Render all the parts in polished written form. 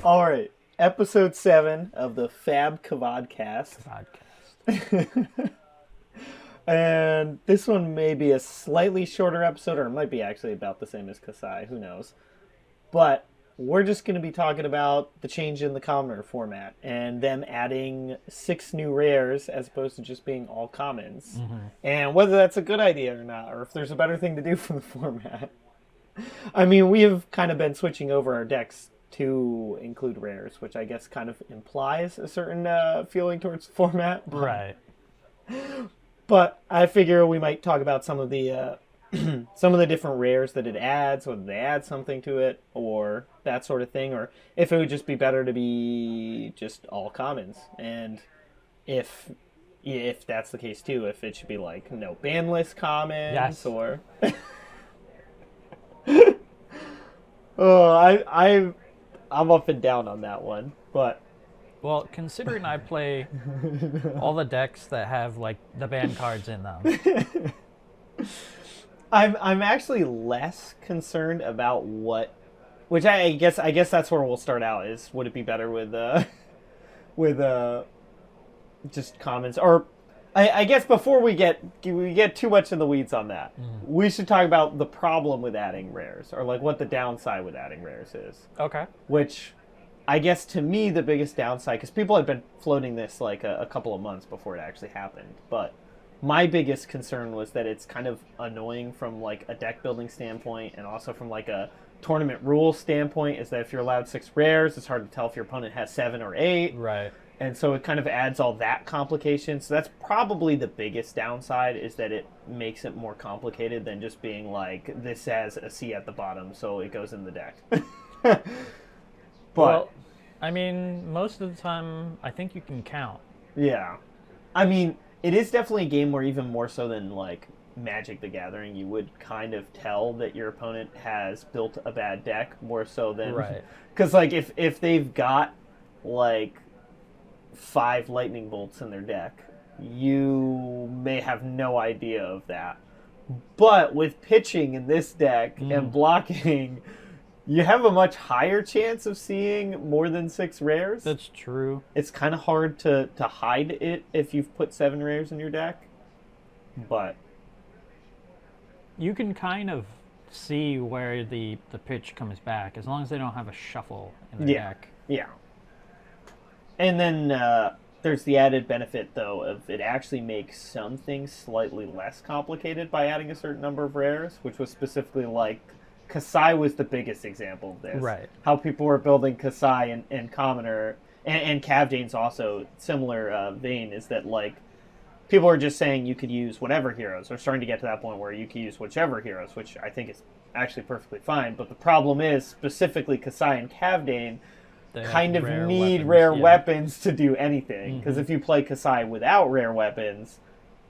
All right, episode 7 of the fabtcg Podcast. and this one may be a slightly shorter episode, or it might be actually about the same as Kasai, who knows. But we're just going to be talking about the change in the commoner format and them adding 6 new rares as opposed to just being all commons. And whether that's a good idea or not, or if there's a better thing to do for the format. I mean, we have kind of been switching over our decks to include rares, which I guess kind of implies a certain feeling towards the format. Right. But I figure we might talk about some of the some of the different rares that it adds, whether they add something to it, or that sort of thing, or if it would just be better to be just all commons, and if that's the case too, if it should be like no ban list commons, Yes. or oh, I'm up and down on that one, but Well, considering I play all the decks that have like the ban cards in them. I'm actually less concerned about which I guess that's where we'll start out, is would it be better with just commons, or I guess before we get too much in the weeds on that, we should talk about the problem with adding rares, or like what the downside with adding rares is. Okay. Which, I guess to me, the biggest downside, because people had been floating this like a couple of months before it actually happened, but my biggest concern was that it's kind of annoying from like a deck building standpoint, and also from like a tournament rules standpoint, is that if you're allowed 6 rares, it's hard to tell if your opponent has 7 or 8. Right. And so it kind of adds all that complication. So that's probably the biggest downside, is that it makes it more complicated than just being like, this has a C at the bottom, so it goes in the deck. But Well, I mean, most of the time, I think you can count. yeah, I mean, it is definitely a game where, even more so than like Magic the Gathering, you would kind of tell that your opponent has built a bad deck, more so than Right. Because like if they've got like 5 lightning bolts in their deck, you may have no idea of that. But with pitching in this deck and blocking, you have a much higher chance of seeing more than 6 rares. That's true. It's kind of hard to hide it if you've put 7 rares in your deck. But You can kind of see where the pitch comes back, as long as they don't have a shuffle in their deck. yeah. And then there's the added benefit, though, of it actually makes some things slightly less complicated by adding a certain number of rares, which was specifically like Kasai was the biggest example of this. Right. How people were building Kasai and Commoner, and Cavdane's also similar vein, is that like people are just saying you could use whatever heroes, or starting to get to that point where you can use whichever heroes, which I think is actually perfectly fine. But the problem is, specifically Kasai and Cavdane They kind have of rare need weapons, rare yeah. weapons to do anything. Because if you play Kasai without rare weapons,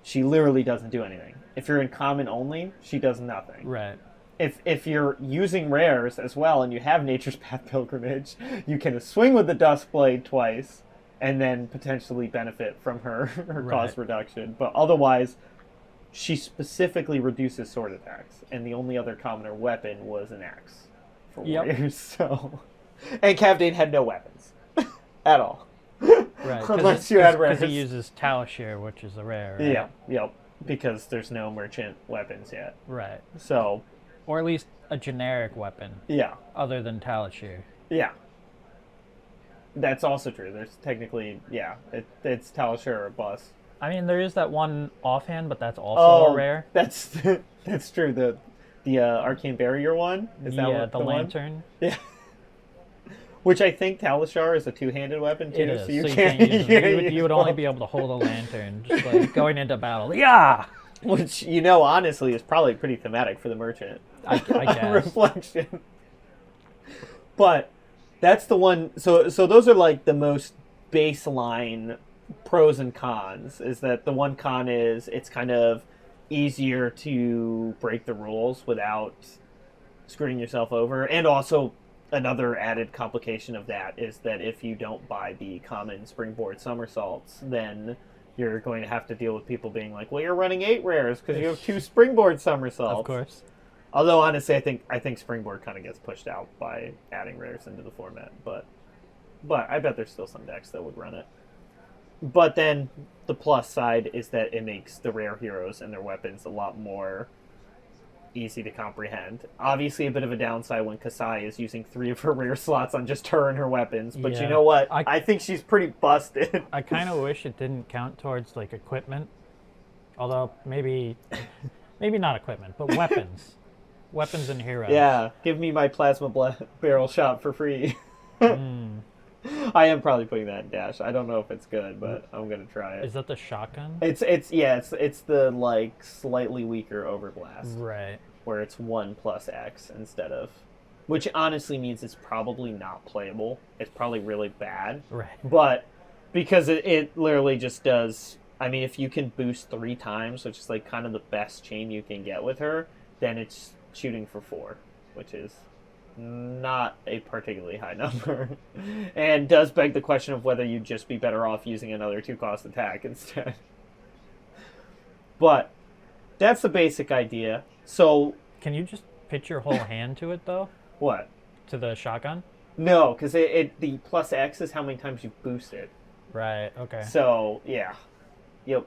she literally doesn't do anything. If you're in common only, she does nothing. Right. If you're using rares as well, and you have Nature's Path Pilgrimage, you can swing with the Duskblade twice, and then potentially benefit from her cost reduction. But otherwise, she specifically reduces sword attacks, and the only other commoner weapon was an axe for warriors. So, and Cavdane had no weapons at all. Right. Unless you had rares. Because he uses Talishir, which is a rare. Right? Yeah, yep. Because there's no merchant weapons yet. Right. So, Or at least a generic weapon, yeah. other than Talishir. Yeah. That's also true. There's technically, it's Talishir or Bus. I mean, there is that one offhand, but that's also a rare. That's true. The Arcane Barrier one? Is that Yeah, one, the lantern. One? Yeah. Which I think Talishar is a 2-handed weapon too. It is. So you so can't use it. You would only be able to hold a lantern, just like going into battle. Yeah! Which, honestly, is probably pretty thematic for the merchant. I guess. Reflection. But that's the one. So those are like the most baseline pros and cons. Is that the one con is it's kind of easier to break the rules without screwing yourself over, and also another added complication of that is that if you don't buy the common springboard somersaults, then you're going to have to deal with people being like, well, you're running 8 rares because you have 2 springboard somersaults. Of course. Although, honestly, I think springboard kind of gets pushed out by adding rares into the format. But But I bet there's still some decks that would run it. But then the plus side is that it makes the rare heroes and their weapons a lot more easy to comprehend. Obviously, a bit of a downside when Kasai is using 3 of her rare slots on just her and her weapons. But you know what? I think she's pretty busted. I kind of wish it didn't count towards like equipment. Although maybe not equipment, but weapons. Weapons and heroes. Yeah, give me my plasma barrel shot for free. I am probably putting that in Dash. I don't know if it's good, but I'm gonna try it. Is that the shotgun? It's the like slightly weaker Overblast. Right. Where it's 1 plus X instead of, which honestly means it's probably not playable. It's probably really bad. Right. But because it literally just does. I mean, if you can boost 3 times, which is like kind of the best chain you can get with her, then it's shooting for 4, which is not a particularly high number, and does beg the question of whether you'd just be better off using another 2-cost attack instead. But that's the basic idea. So can you just pitch your whole hand to it though? What? To the shotgun? No, because the plus X is how many times you boost it. Right. Okay. So yeah. Yep.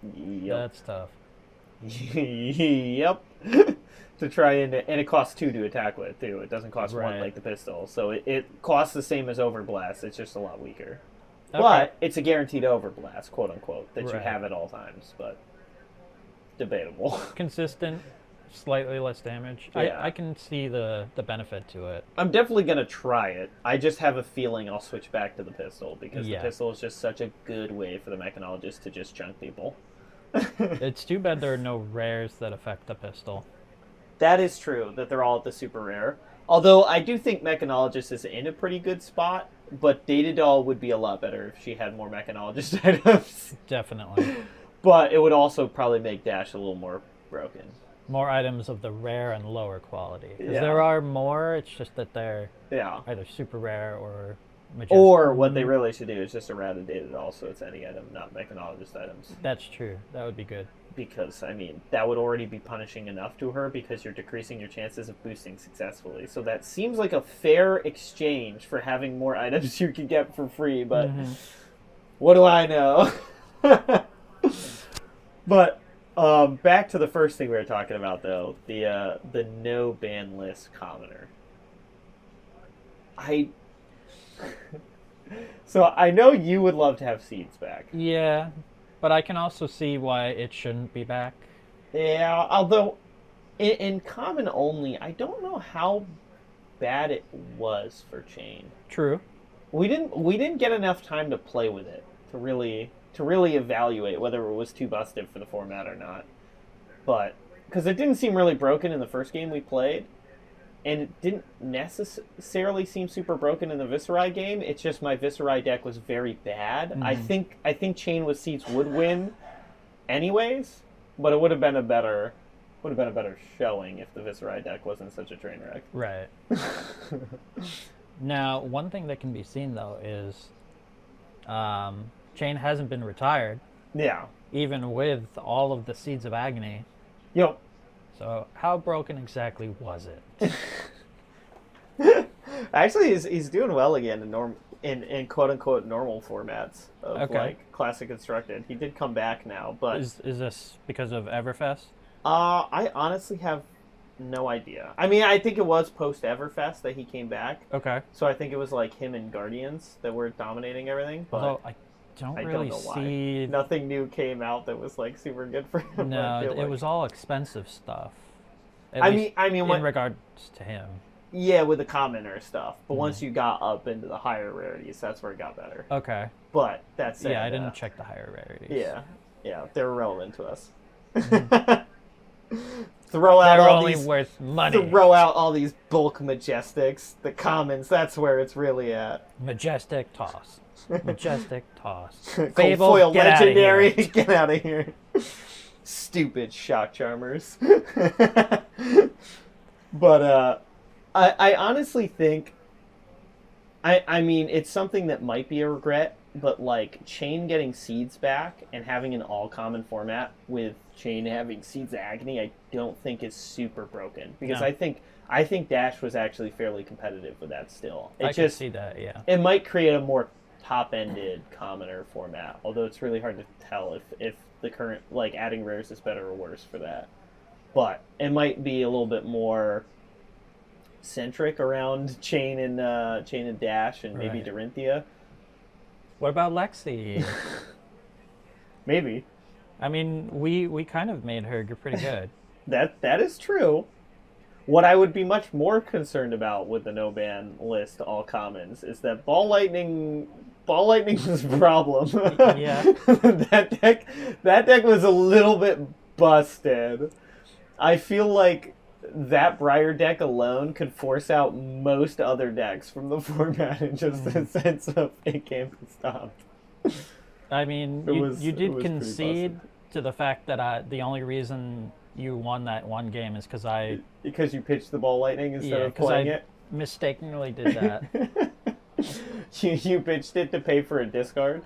That's tough. Yep. To try and it costs 2 to attack with too. It doesn't cost 1 like the pistol. So it costs the same as Overblast. It's just a lot weaker. Okay. But it's a guaranteed Overblast, quote unquote, that you have at all times. But debatable. Consistent, slightly less damage. Yeah. I can see the benefit to it. I'm definitely gonna try it. I just have a feeling I'll switch back to the pistol because the pistol is just such a good way for the Mechanologist to just chunk people. It's too bad there are no rares that affect the pistol. That is true, that they're all at the super rare. Although I do think Mechanologist is in a pretty good spot, but Data Doll would be a lot better if she had more Mechanologist items. Definitely. But it would also probably make Dash a little more broken. More items of the rare and lower quality. Because there are more, it's just that they're either super rare or majestic. Or what they really should do is just errata Data Doll, so it's any item, not Mechanologist items. That's true. That would be good. Because, I mean, that would already be punishing enough to her because you're decreasing your chances of boosting successfully. So that seems like a fair exchange for having more items you can get for free, but what do I know? But back to the first thing we were talking about, though, the no ban list commoner. So I know you would love to have Seeds back. Yeah. But I can also see why it shouldn't be back. Yeah, although in common only, I don't know how bad it was for Chain. True. We didn't get enough time to play with it to really evaluate whether it was too busted for the format or not. But because it didn't seem really broken in the first game we played, and it didn't necessarily seem super broken in the Viserai game. It's just my Viserai deck was very bad. I think Chain with Seeds would win anyways, but it would have been a better showing if the Viserai deck wasn't such a train wreck. Right. Now, one thing that can be seen though is Chain hasn't been retired. Yeah. Even with all of the Seeds of Agony. Yep. So, how broken exactly was it? Actually, he's doing well again in quote unquote normal formats of like Classic Constructed. He did come back now, but is this because of Everfest? I honestly have no idea. I mean, I think it was post Everfest that he came back. Okay. So I think it was like him and Guardians that were dominating everything. But although I don't really see. Nothing new came out that was like super good for him. No, it was all expensive stuff. I mean, in regards to him. Yeah, with the commoner stuff. But once you got up into the higher rarities, that's where it got better. Okay. But that said, I didn't check the higher rarities. Yeah, they're relevant to us. They're only worth money. Throw out all these bulk majestics, the commons. That's where it's really at. Majestic toss. Majestic toss. Fable, foil legendary. Get out of here. Stupid shock charmers. But I honestly think. I mean, it's something that might be a regret, but like Chain getting Seeds back and having an all common format with Chain having Seeds of Agony, I don't think is super broken because No. I think Dash was actually fairly competitive with that still. I can see that, yeah. It might create a more top-ended commoner format, although it's really hard to tell if the current like adding rares is better or worse for that. But it might be a little bit more centric around Chain and Dash and maybe Right. Dorinthia. What about Lexi? Maybe. I mean, we kind of made her pretty good. That is true. What I would be much more concerned about with the no ban list all commons is that Ball Lightning was a problem. Yeah. that deck was a little bit busted. I feel like that Briar deck alone could force out most other decks from the format in just the sense of it can't be stopped. I mean, you did concede to the fact that the only reason you won that one game is because you pitched the Ball Lightning instead of playing it. Mistakenly did that. you pitched it to pay for a discard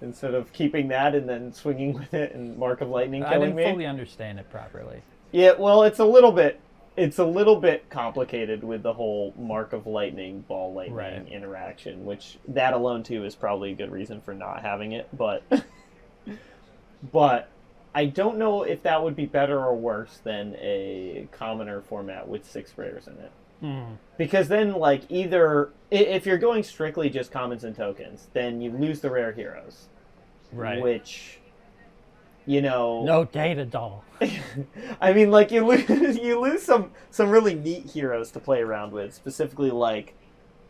instead of keeping that and then swinging with it and Mark of Lightning killing me. I didn't fully understand it properly. Yeah, well, it's a little bit complicated with the whole Mark of Lightning, Ball Lightning interaction, which that alone too is probably a good reason for not having it, but I don't know if that would be better or worse than a commoner format with 6 rares in it. Because then, like, either if you're going strictly just commons and tokens, then you lose the rare heroes, right? Which, you know, no data doll. I mean, like you lose some really neat heroes to play around with. Specifically, like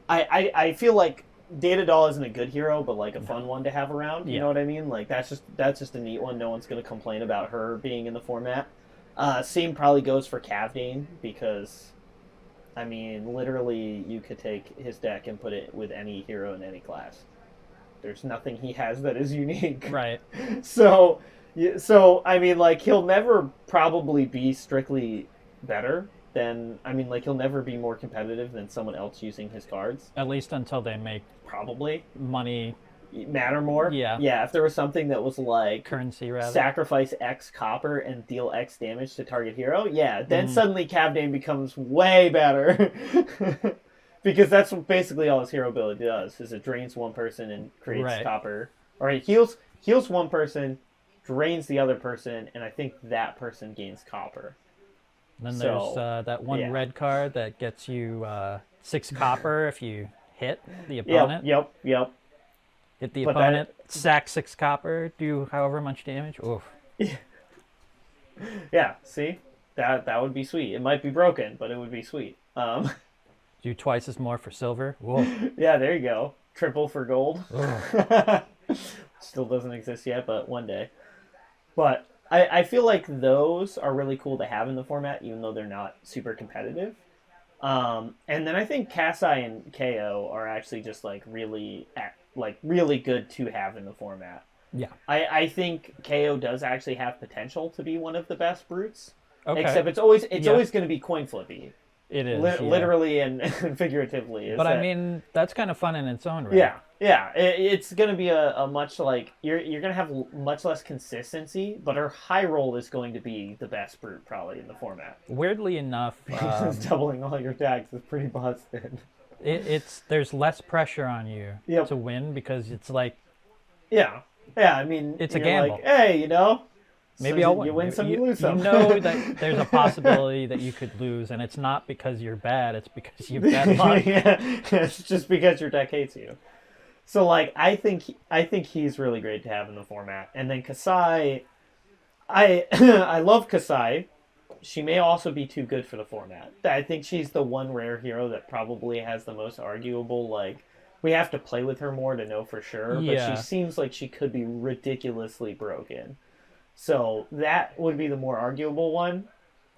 I feel like Data Doll isn't a good hero, but like a fun one to have around. You know what I mean? Like that's just a neat one. No one's gonna complain about her being in the format. Same probably goes for Cavdane because, I mean, literally you could take his deck and put it with any hero in any class. There's nothing he has that is unique. Right. So I mean, like he'll never probably be strictly better. Like he'll never be more competitive than someone else using his cards. At least until they make probably money matter more. Yeah. Yeah, if there was something that was like currency rather. Sacrifice X copper and deal X damage to target hero, yeah, then suddenly Cavdane becomes way better. Because that's what basically all his hero ability does, is it drains one person and creates copper. Or it heals one person, drains the other person, and I think that person gains copper. Then there's that one red card that gets you 6 copper if you hit the opponent. Yep. Hit the opponent, sack 6 copper, do however much damage. Oof. Yeah, see? That would be sweet. It might be broken, but it would be sweet. Do twice as more for silver. Whoa. Yeah, there you go. Triple for gold. Still doesn't exist yet, but one day. But I feel like those are really cool to have in the format, even though they're not super competitive. And then I think Kasai and KO are actually just really good to have in the format. Yeah. I think KO does actually have potential to be one of the best brutes. Okay. Except it's always going to be coin flippy. It is. Literally and figuratively. But I mean, that's kind of fun in its own right. Yeah. It's going to be a much you're going to have much less consistency, but her high roll is going to be the best brute probably in the format. Weirdly enough, doubling all your tags is pretty busted. There's less pressure on you to win because it's yeah. I mean, it's a gamble. Like, hey, maybe so you win some, you lose some. You know that there's a possibility that you could lose, and it's not because you're bad; it's because you've bad luck. It's just because your deck hates you. So, I think he's really great to have in the format. And then Kasai, I love Kasai. She may also be too good for the format. I think she's the one rare hero that probably has the most arguable. We have to play with her more to know for sure. But she seems like she could be ridiculously broken. So that would be the more arguable one.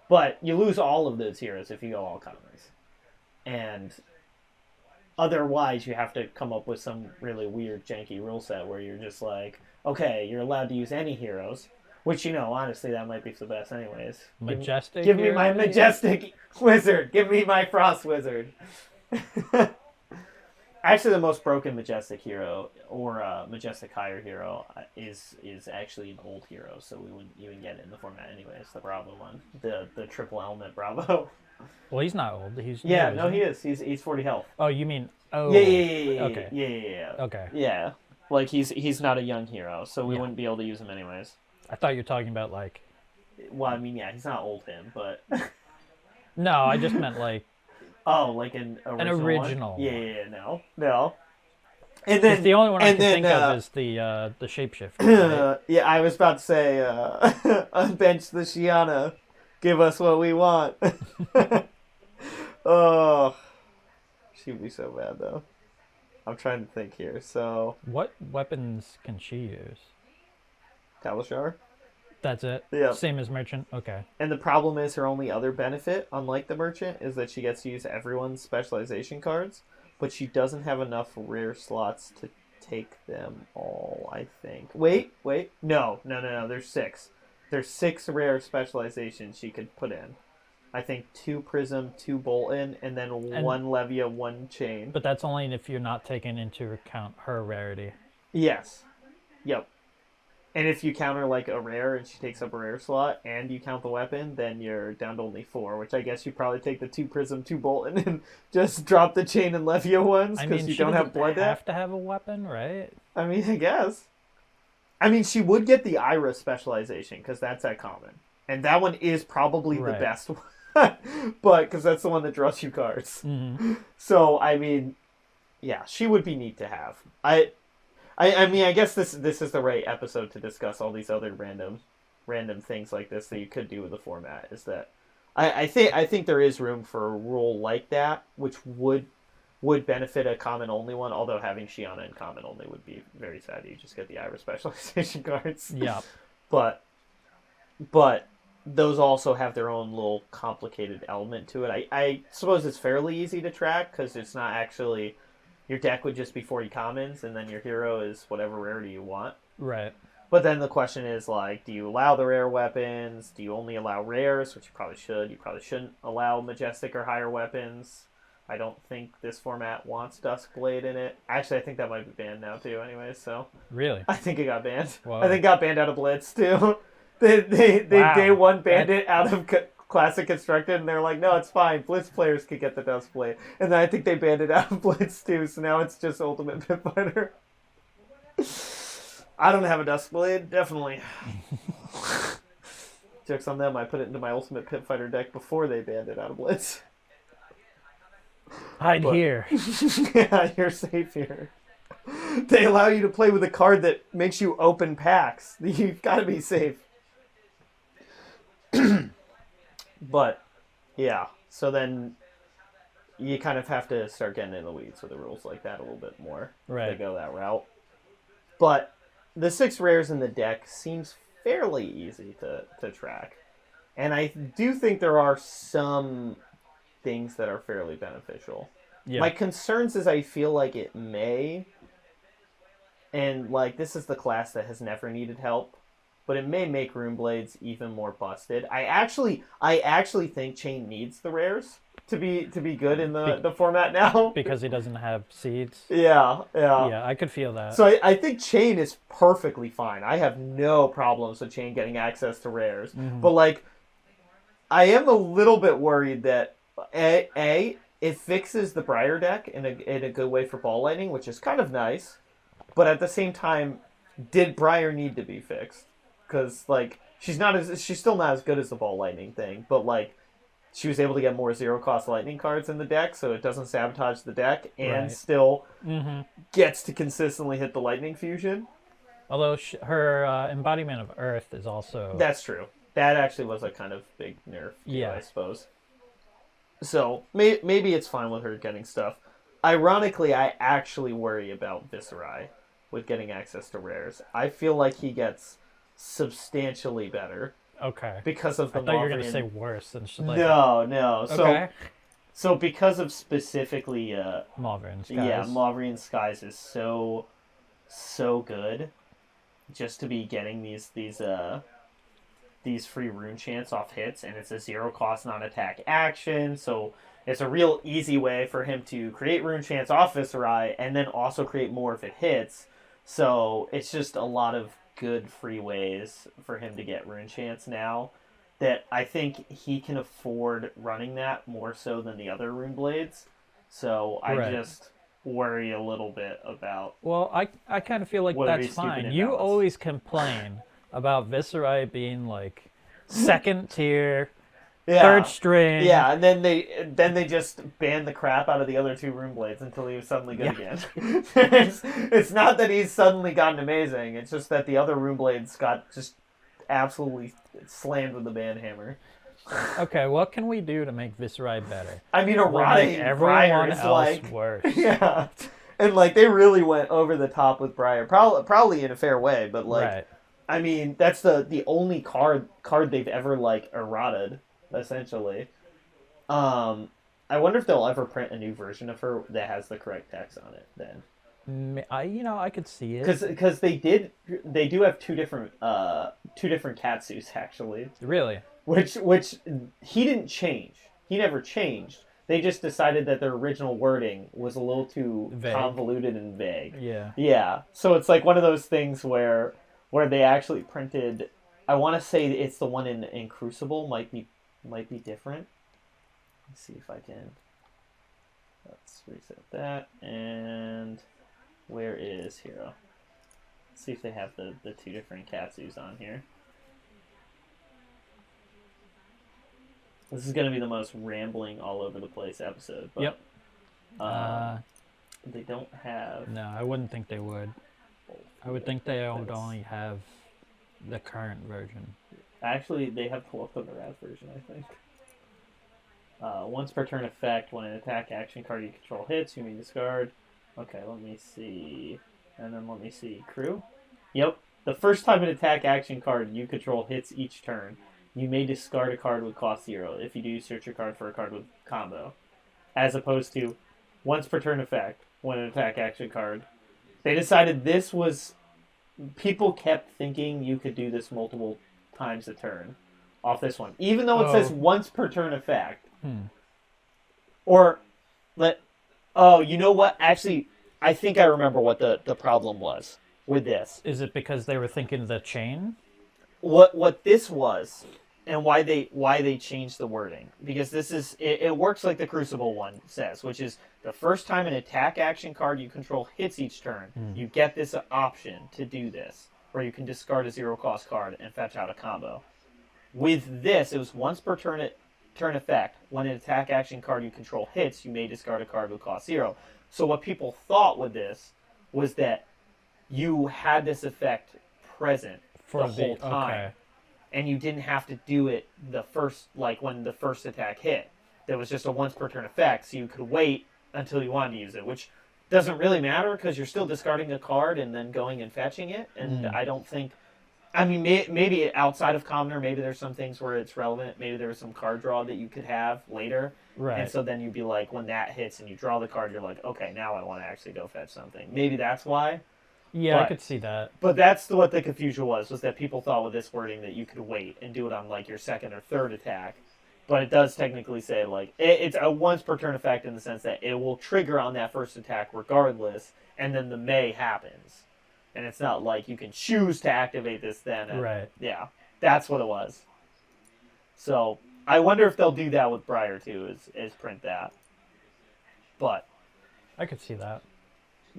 But you lose all of those heroes if you go all commoners. And otherwise, you have to come up with some really weird, janky rule set where you're just okay, you're allowed to use any heroes. Which, honestly, that might be the best anyways. Majestic? Give me my Majestic Wizard. Give me my Frost Wizard. Actually, the most broken Majestic hero or Majestic higher hero is actually an old hero, so we wouldn't even get it in the format anyways. The Bravo one, the triple element Bravo. Well, he's not old. He's Yeah, new, no, isn't he is. He's 40 health. Oh, you mean Yeah, yeah, yeah, yeah, Okay. yeah, yeah, yeah. Okay. Yeah, like he's not a young hero, so we Yeah. wouldn't be able to use him anyways. I thought you were talking about like. Well, I mean, yeah, he's not old him, but No, I just meant like oh, like an original one? Yeah, one. yeah, yeah, no. And then the only one I can then, think of is the shapeshifter. Right? yeah, I was about to say, unbench the Shiana, give us what we want. Oh, she would be so bad though. I'm trying to think here. So, What weapons can she use? Talishar. That's it. Yeah. Same as merchant. Okay. And the problem is her only other benefit, unlike the merchant, is that she gets to use everyone's specialization cards, but she doesn't have enough rare slots to take them all, I think. Wait. No. There's 6. There's 6 rare specializations she could put in. I think 2 Prism, 2 Bolton, and then 1 Levia, 1 Chain. But that's only if you're not taking into account her rarity. Yes. Yep. And if you counter like a rare and she takes up a rare slot and you count the weapon, then you're down to only 4, which I guess you probably take the 2 Prism, 2 Bolton and just drop the Chain and Levia ones because you don't have Blood have to have a weapon, right? I mean, I guess. I mean, she would get the Iris specialization because that's at common. And that one is probably the best one. But because that's the one that draws you cards. Mm-hmm. So, I mean, yeah, she would be neat to have. I mean, I guess this is the right episode to discuss all these other random things like this that you could do with the format. Is that I think there is room for a rule like that, which would benefit a common only one. Although having Shiana in common only would be very sad. You just get the Iris specialization cards. Yeah, but those also have their own little complicated element to it. I suppose it's fairly easy to track because it's not actually. Your deck would just be 40 commons, and then your hero is whatever rarity you want. right. But then the question is, like, do you allow the rare weapons? Do you only allow rares, which you probably should? You probably shouldn't allow Majestic or higher weapons. I don't think this format wants Duskblade in it. Actually, I think that might be banned now, too, anyways, so... Really? I think it got banned. Whoa. I think it got banned out of Blitz, too. They day one banned it out of... Classic Constructed, and they're like, no, it's fine. Blitz players could get the Duskblade. And then I think they banned it out of Blitz too, so now it's just Ultimate Pit Fighter. I don't have a Duskblade, definitely. Joke's on them, I put it into my Ultimate Pit Fighter deck before they banned it out of Blitz. Hide here. Yeah, you're safe here. They allow you to play with a card that makes you open packs. You've got to be safe. But, yeah, so then you kind of have to start getting in the weeds with the rules like that a little bit more. Right. To go that route. But the 6 rares in the deck seems fairly easy to track. And I do think there are some things that are fairly beneficial. Yeah. My concerns is I feel like it may, and like this is the class that has never needed help, but it may make Runeblades even more busted. I actually think Chain needs the rares to be good in the format now. Because he doesn't have seeds. Yeah. Yeah, I could feel that. So I think Chain is perfectly fine. I have no problems with Chain getting access to rares. Mm-hmm. But like, I am a little bit worried that it fixes the Briar deck in a good way for Ball Lightning, which is kind of nice. But at the same time, did Briar need to be fixed? Because like she's still not as good as the Ball Lightning thing, but like she was able to get more 0-cost Lightning cards in the deck, so it doesn't sabotage the deck and still gets to consistently hit the Lightning fusion. Although her embodiment of Earth is also... That's true. That actually was a kind of big nerf, yeah, I suppose. So maybe it's fine with her getting stuff. Ironically, I actually worry about Viserai with getting access to rares. I feel like he gets substantially better. Okay. Because of the I thought you were going to Mauvrion... say worse than like... No. Okay. So because of specifically Mauvrion Skies. Yeah, Mauvrion Skies is so good just to be getting these free rune chants off hits, and it's a 0-cost non-attack action, so it's a real easy way for him to create Rune Chance off Viserai and then also create more if it hits. So it's just a lot of good free ways for him to get Rune Chance now that I think he can afford running that more so than the other Rune Blades. So I Right. just worry a little bit about Well, I kind of feel like whether that's he's stupid fine. in You balance. always complain about Viserai being like second tier, third string. Yeah, and then they just banned the crap out of the other two Rune Blades until he was suddenly good again. It's not that he's suddenly gotten amazing. It's just that the other Rune Blades got just absolutely slammed with the ban hammer. Okay, what can we do to make Viserai better? I mean, We'll make eroding everyone Briar is else like worse. yeah, and like they really went over the top with Briar, probably in a fair way, but like Right. I mean that's the only card they've ever like eroded essentially. I wonder if they'll ever print a new version of her that has the correct text on it then. I could see it. Because they do have two different Katsus actually, Really? which he didn't change. He never changed. They just decided that their original wording was a little too Vague. convoluted and vague. Yeah. Yeah. So it's like one of those things where they actually printed. I want to say it's the one in Crucible might be different. Let's see if I can. Let's reset that. And where is Hero? Let's see if they have the two different Katsus on here. This is going to be the most rambling all over the place episode. But, Yep. they don't have. No, I wouldn't think they would. I would think they would only have the current version. Actually, they have pulled up the Wrath version, I think. Once per turn effect, when an attack action card you control hits, you may discard. Okay, let me see. And then let me see. Crew? Yep. The first time an attack action card you control hits each turn, you may discard a card with cost 0. If you do, search your card for a card with combo. As opposed to once per turn effect, when an attack action card. They decided this was... People kept thinking you could do this multiple times a turn off this one. Even though it says once per turn effect. Or... Oh, you know what? Actually, I think I remember what the problem was with this. Is it because they were thinking the chain? What this was, and why they changed the wording, because this is it works like the Crucible one says, which is the first time an attack action card you control hits each turn, you get this option to do this, where you can discard a 0-cost card and fetch out a combo. With this, it was once per turn effect. When an attack action card you control hits, you may discard a card with cost 0. So what people thought with this was that you had this effect present For the whole time. Okay. And you didn't have to do it when the first attack hit. There was just a once per turn effect, so you could wait until you wanted to use it, which doesn't really matter because you're still discarding a card and then going and fetching it. And I don't think... I mean, maybe outside of Commoner, maybe there's some things where it's relevant. Maybe there's some card draw that you could have later. Right. And so then you'd be like, when that hits and you draw the card, you're like, okay, now I want to actually go fetch something. Maybe that's why. Yeah, But- I could see that. But that's what the confusion was that people thought with this wording that you could wait and do it on like your second or third attack. But it does technically say like it's a once per turn effect in the sense that it will trigger on that first attack regardless, and then the May happens. And it's not like you can choose to activate this then. And, Right. Yeah, that's what it was. So I wonder if they'll do that with Briar too, is print that. But I could see that.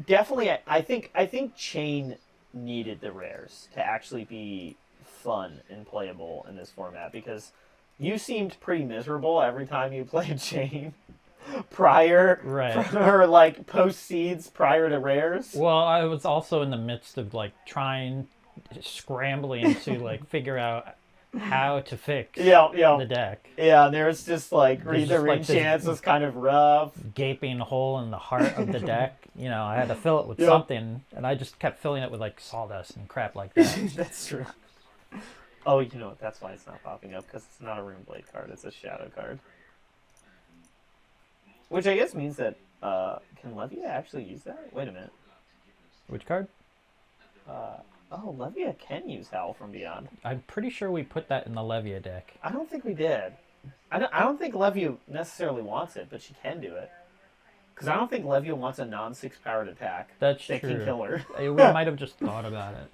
definitely, I think Chain needed the rares to actually be fun and playable in this format, because you seemed pretty miserable every time you played Chain prior, Right. or like post seeds prior to rares. Well, I was also in the midst of like scrambling to like figure out how to fix Yeah. the deck. Yeah, and there's just like There's the just, ring like, this- chance was kind of rough. Gaping hole in the heart of the deck. You know, I had to fill it with Yep. something, and I just kept filling it with like sawdust and crap like that. That's true. Oh, you know what? That's why it's not popping up, because it's not a Rune Blade card. It's a Shadow card. Which I guess means that, can Levia actually use that? Wait a minute. Which card? Levia can use Howl from Beyond. I'm pretty sure we put that in the Levia deck. I don't think we did. I don't think Levia necessarily wants it, but she can do it. Because I don't think Levia wants a non-6 powered attack That's that true. can kill her. We might have just thought about it.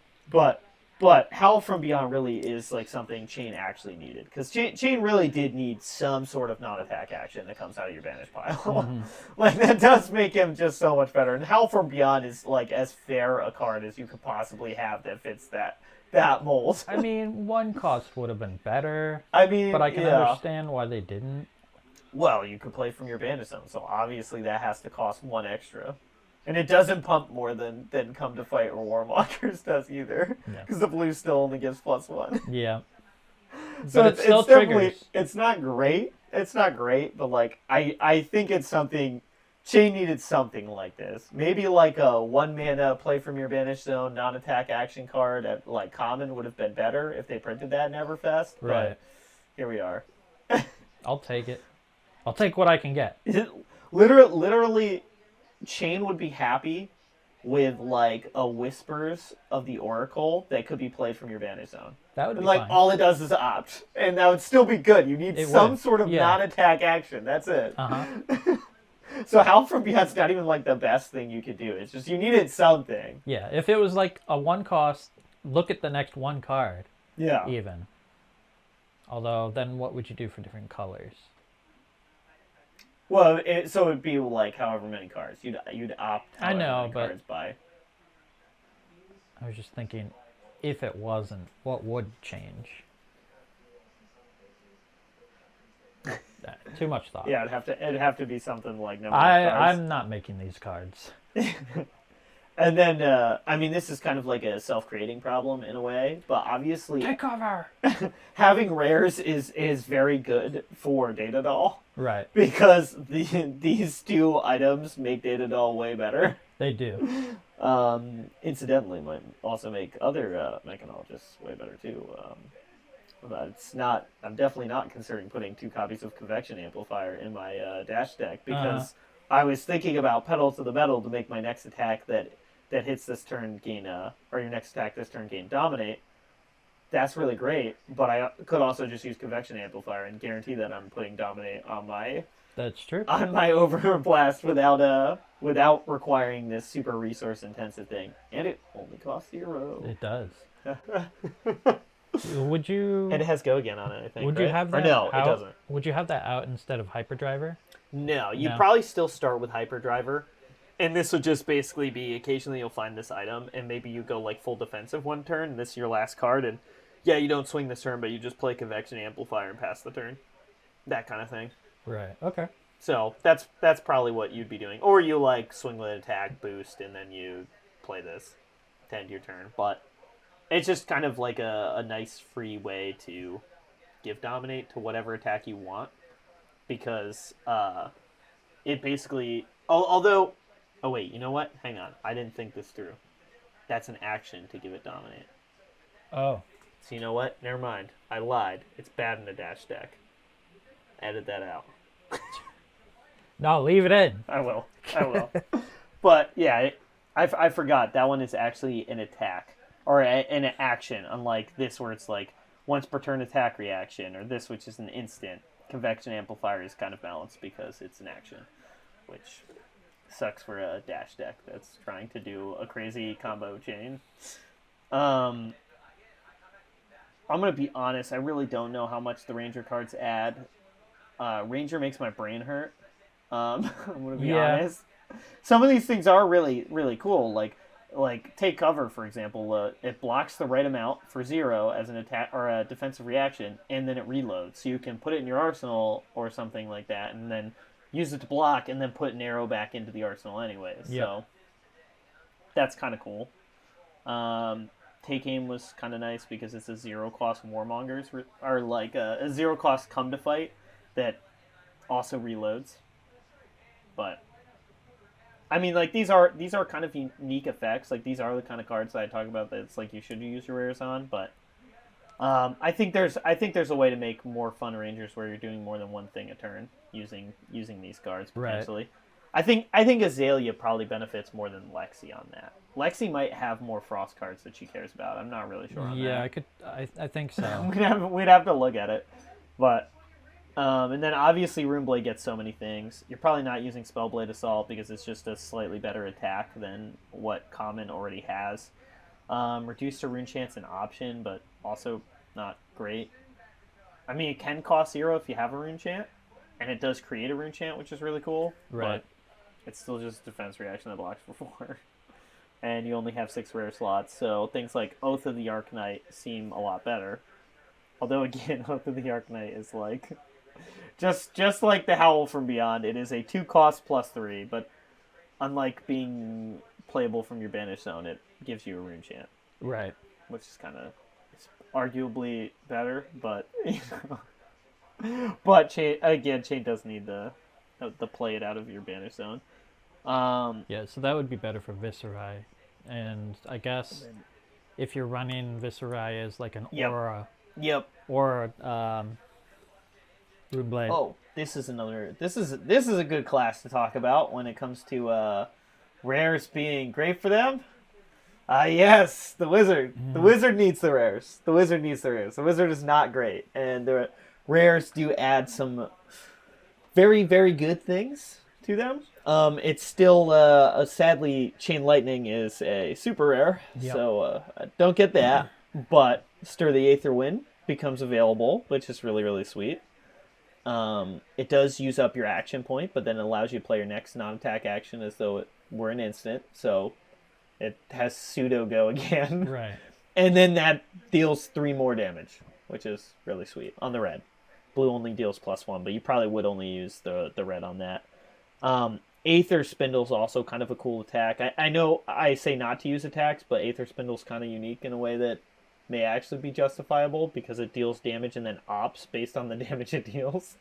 But Howl from Beyond really is like something Chain actually needed. Because Chain really did need some sort of non-attack action that comes out of your banish pile. Mm-hmm. Like, that does make him just so much better. And Howl from Beyond is like as fair a card as you could possibly have that fits that mold. I mean, 1 cost would have been better. I mean, but I can yeah. understand why they didn't. Well, you could play from your banish zone, so obviously that has to cost 1 extra. And it doesn't pump more than Come to Fight or Warmongers does either. Because the blue still only gives +1. Yeah. So but it's still definitely, triggers. it's not great. It's not great, but like, I think it's something, Chain needed something like this. Maybe like a 1 mana play from your banish zone, non-attack action card at like common would have been better if they printed that in Everfest. Right. But here we are. I'll take it. I'll take what I can get. Literally, Chain would be happy with like a Whispers of the Oracle that could be played from your banish zone. That would be And like fine. all it does is opt, and that would still be good. You need some sort of non-attack action. That's it. So Howl from Beyond's not even like the best thing you could do. It's just you needed something. Yeah, if it was like a 1 cost, look at the next 1 card. Yeah. Even. Although, then what would you do for different colors? Well, so it'd be like however many cards you'd opt. I know, many but cards by. I was just thinking, if it wasn't, what would change? Too much thought. Yeah, it'd have to be something like number of cards. I'm not making these cards. And then, I mean, this is kind of like a self-creating problem in a way, but obviously Take cover! having rares is very good for Data Doll. Right. Because these 2 items make Data Doll way better. They do. Incidentally, might also make other mechanologists way better too. But it's not. I'm definitely not considering putting 2 copies of Convection Amplifier in my dash deck because I was thinking about Pedal to the Metal to make my next attack that hits this turn gain or your next attack this turn gain Dominate. That's really great, but I could also just use Convection Amplifier and guarantee that I'm putting Dominate on my That's true. Overblast without requiring this super resource intensive thing, and it only costs 0. It does. Would you? And it has Go Again on it, I think. Would right? you have that? Or no, out? it doesn't. Would you have that out instead of Hyperdriver? No, you'd No. probably still start with Hyperdriver, and this would just basically be occasionally you'll find this item, and maybe you go like full defensive 1 turn, and this is your last card, and yeah, you don't swing this turn, but you just play Convection Amplifier and pass the turn, that kind of thing. Right. Okay. So that's probably what you'd be doing, or you like swing with an attack boost, and then you play this to end your turn, but. It's just kind of like a nice free way to give Dominate to whatever attack you want. Because it basically... Although... Oh, wait, you know what? Hang on. I didn't think this through. That's an action to give it Dominate. Oh. So you know what? Never mind. I lied. It's bad in a dash deck. Edit that out. No, leave it in. I will. But, yeah, I forgot. That one is actually an attack. Or an action, unlike this where it's like once per turn attack reaction, or this which is an instant. Convection Amplifier is kind of balanced because it's an action, which sucks for a dash deck that's trying to do a crazy combo chain. I'm going to be honest, I really don't know how much the Ranger cards add. Ranger makes my brain hurt. I'm going to be honest. Some of these things are really, really cool, like Take Cover, for example. It blocks the right amount for 0 as an attack or a defensive reaction, and then it reloads. So you can put it in your arsenal or something like that, and then use it to block, and then put an arrow back into the arsenal anyways. Yep. So that's kind of cool. Take Aim was kind of nice because it's a 0-cost Warmongers, or like a 0-cost Come to Fight that also reloads. But I mean, like these are kind of unique effects. Like these are the kind of cards that I talk about that it's like you should use your rares on. But I think there's a way to make more fun Rangers where you're doing more than one thing a turn using these cards potentially. Right. I think Azalea probably benefits more than Lexi on that. Lexi might have more Frost cards that she cares about. I'm not really sure on that. Yeah, I think so. We'd have to look at it, but And then obviously Runeblade gets so many things. You're probably not using Spellblade Assault because it's just a slightly better attack than what Common already has. Reduced to Rune Chance an option, but also not great. I mean, it can cost 0 if you have a Rune Chant, and it does create a Rune Chant, which is really cool. Right. But it's still just defense reaction that blocks for 4. And you only have 6 rare slots, so things like Oath of the Arknight seem a lot better. Although, again, Oath of the Arknight is like... Just like the Howl from Beyond, it is a 2 cost plus 3, but unlike being playable from your Banish Zone, it gives you a Rune Chant. Right. Which is kind of arguably better, but but Chain does need the play it out of your Banish Zone. Yeah, so that would be better for Viscerai. And I guess if you're running Viscerai as like an aura. Yep. Or Runeblade. Oh, this is a good class to talk about when it comes to rares being great for them. Yes, the Wizard. The Wizard needs the rares. The Wizard is not great, and the rares do add some very, very good things to them. It's still sadly Chain Lightning is a super rare, so don't get that. But Stir the Aether Wind becomes available, which is really, really sweet. It does use up your action point, but then it allows you to play your next non-attack action as though it were an instant. So it has pseudo go again. Right. And then that deals 3 more damage, which is really sweet on the red. Blue only deals +1, but you probably would only use the red on that. Aether Spindle is also kind of a cool attack. I know I say not to use attacks, but Aether Spindle is kind of unique in a way that may actually be justifiable because it deals damage and then ops based on the damage it deals.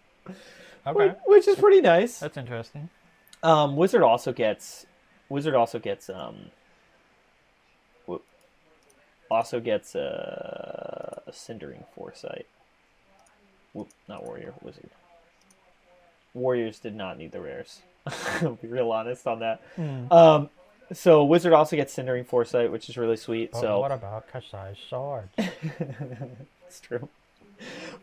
Okay. Which is pretty nice. That's interesting. Wizard also gets Cindering Foresight. Whoop, not Warrior, Wizard. Warriors did not need the rares. I'll be real honest on that. So Wizard also gets Cindering Foresight, which is really sweet. But so what about Kasai's sword? It's true.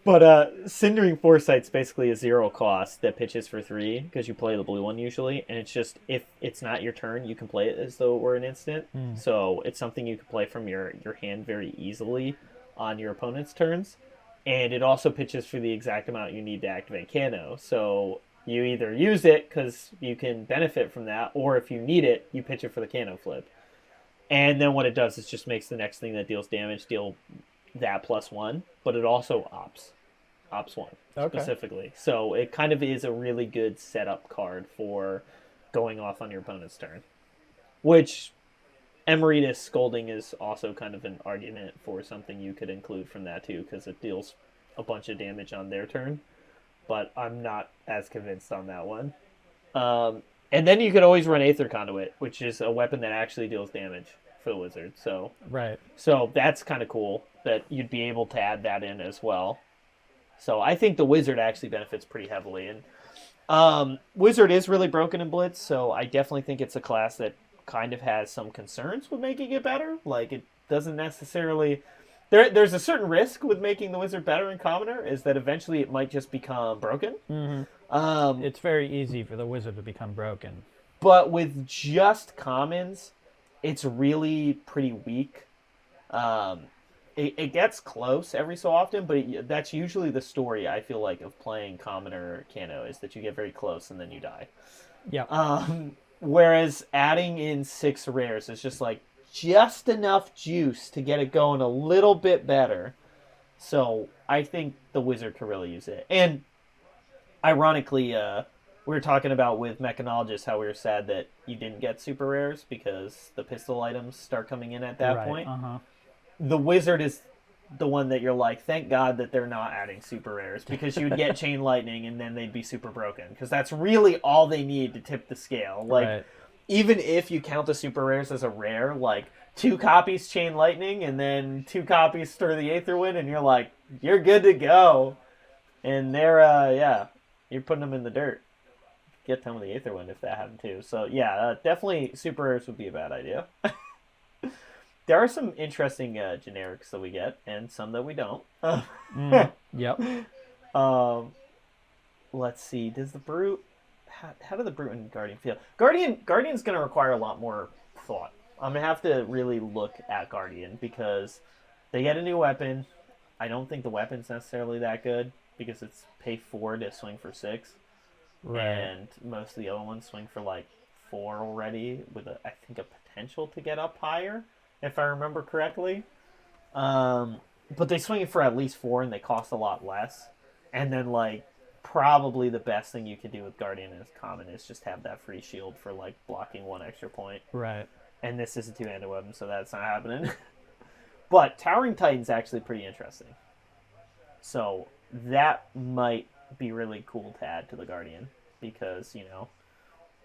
But Cindering Foresight's basically a 0 cost that pitches for 3 because you play the blue one usually, and it's just if it's not your turn, you can play it as though it were an instant. So it's something you can play from your hand very easily on your opponent's turns, and it also pitches for the exact amount you need to activate Kano. So you either use it because you can benefit from that, or if you need it, you pitch it for the Kano flip. And then what it does is just makes the next thing that deals damage deal that +1, but it also ops 1 specifically. So it kind of is a really good setup card for going off on your opponent's turn. Which Emeritus Scolding is also kind of an argument for something you could include from that too, because it deals a bunch of damage on their turn. But I'm not as convinced on that one. And then you could always run Aether Conduit, which is a weapon that actually deals damage for the Wizard. So that's kind of cool that you'd be able to add that in as well. So I think the Wizard actually benefits pretty heavily. And Wizard is really broken in Blitz, so I definitely think it's a class that kind of has some concerns with making it better. Like, it doesn't necessarily... There's a certain risk with making the Wizard better in Commoner, is that eventually it might just become broken. It's very easy for the Wizard to become broken. But with just commons, it's really pretty weak. It gets close every so often, but that's usually the story, I feel like, of playing Commoner Kano, is that you get very close and then you die. Yeah. Whereas adding in 6 rares is just like just enough juice to get it going a little bit better. So I think the Wizard could really use it. And ironically, we were talking about with Mechanologist how we were sad that you didn't get super rares because the pistol items start coming in at that point. The Wizard is the one that you're like, thank God that they're not adding super rares, because you would get Chain Lightning and then they'd be super broken, because that's really all they need to tip the scale. Like, even if you count the super rares as a rare, like 2 copies Chain Lightning and then 2 copies Stir the Aether Wind, and you're like, you're good to go. And they're, you're putting them in the dirt. Get them with the Aether Wind if that happened too. So yeah, definitely super rares would be a bad idea. There are some interesting generics that we get, and some that we don't. Yep. let's see. Does the Brute... How do the Brute and Guardian feel? Guardian's going to require a lot more thought. I'm going to have to really look at Guardian because they get a new weapon. I don't think the weapon's necessarily that good because it's pay 4 to swing for 6. Right. And most of the other ones swing for like 4 already with, I think, a potential to get up higher, if I remember correctly. But they swing it for at least 4 and they cost a lot less. And then, like, probably the best thing you could do with Guardian as common is just have that free shield for, like, blocking 1 extra point. Right. And this is a 2-handed weapon, so that's not happening. But Towering Titan's actually pretty interesting. So that might be really cool to add to the Guardian. Because, you know,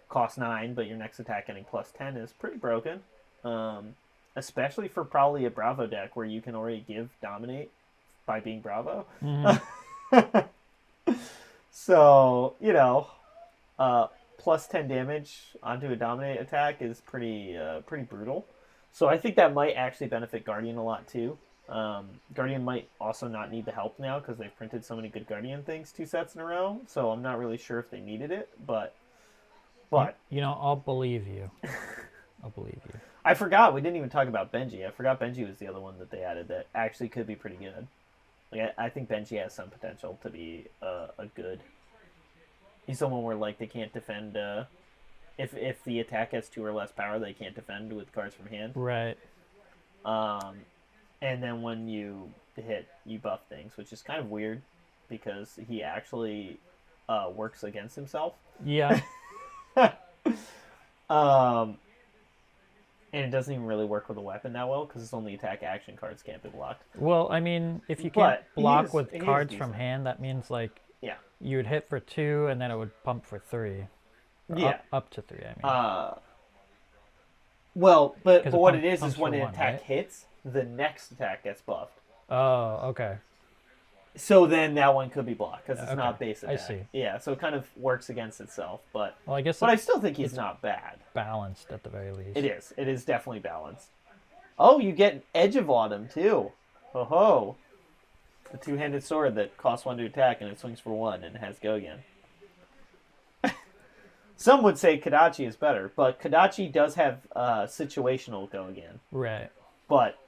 cost 9, but your next attack getting plus 10 is pretty broken. Especially for probably a Bravo deck where you can already give Dominate by being Bravo. Mm-hmm. So, you know, plus 10 damage onto a Dominate attack is pretty brutal. So I think that might actually benefit Guardian a lot too. Guardian might also not need the help now because they've printed so many good Guardian things 2 sets in a row. So I'm not really sure if they needed it, but you know, I'll believe you. I'll believe you. I forgot we didn't even talk about Benji. I forgot Benji was the other one that they added that actually could be pretty good. Like I think Benji has some potential to be a good. He's someone where like they can't defend. If the attack has 2 or less power, they can't defend with cards from hand. Right. And then when you hit, you buff things, which is kind of weird because he actually works against himself. Yeah. And it doesn't even really work with a weapon that well because it's only attack action cards can't be blocked. Well, I mean, if you can't block with he cards is from decent. hand, that means like Yeah. you would hit for 2 and then it would pump for 3. Or Yeah. Up to 3, I mean. Well, but 'Cause what it it is pumps when for an 1, attack right? hits, the next attack gets buffed. Oh, okay. So then that one could be blocked because it's Okay, not base I attack. see. Yeah, so it kind of works against itself, but Well, I guess I it's still think he's not bad. balanced at the very least. It is. It is definitely balanced. Oh, you get Edge of Autumn too. Ho ho. The 2-handed sword that costs 1 to attack and it swings for 1 and has go again. Some would say Kadachi is better, but Kadachi does have situational go again. Right. But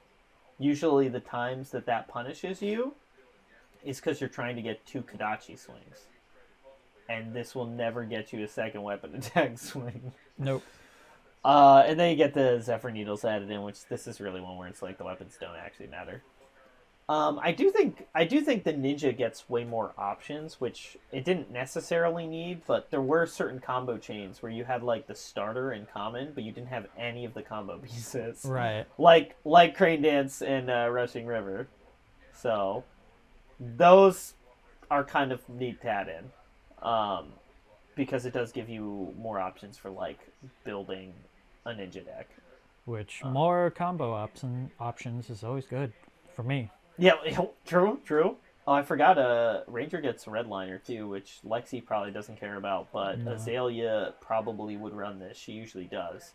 usually the times that punishes you is because you're trying to get 2 Kadachi swings. And this will never get you a second weapon attack swing. Nope. And then you get the Zephyr Needles added in, which this is really one where it's like the weapons don't actually matter. I do think the Ninja gets way more options, which it didn't necessarily need, but there were certain combo chains where you had like the starter in common, but you didn't have any of the combo pieces. Right. Like Crane Dance and Rushing River. So those are kind of neat to add in. Because it does give you more options for like building a ninja deck. Which more combo options is always good for me. Yeah, true. Oh, I forgot. Ranger gets Redliner too, which Lexi probably doesn't care about, but No. Azalea probably would run this. She usually does.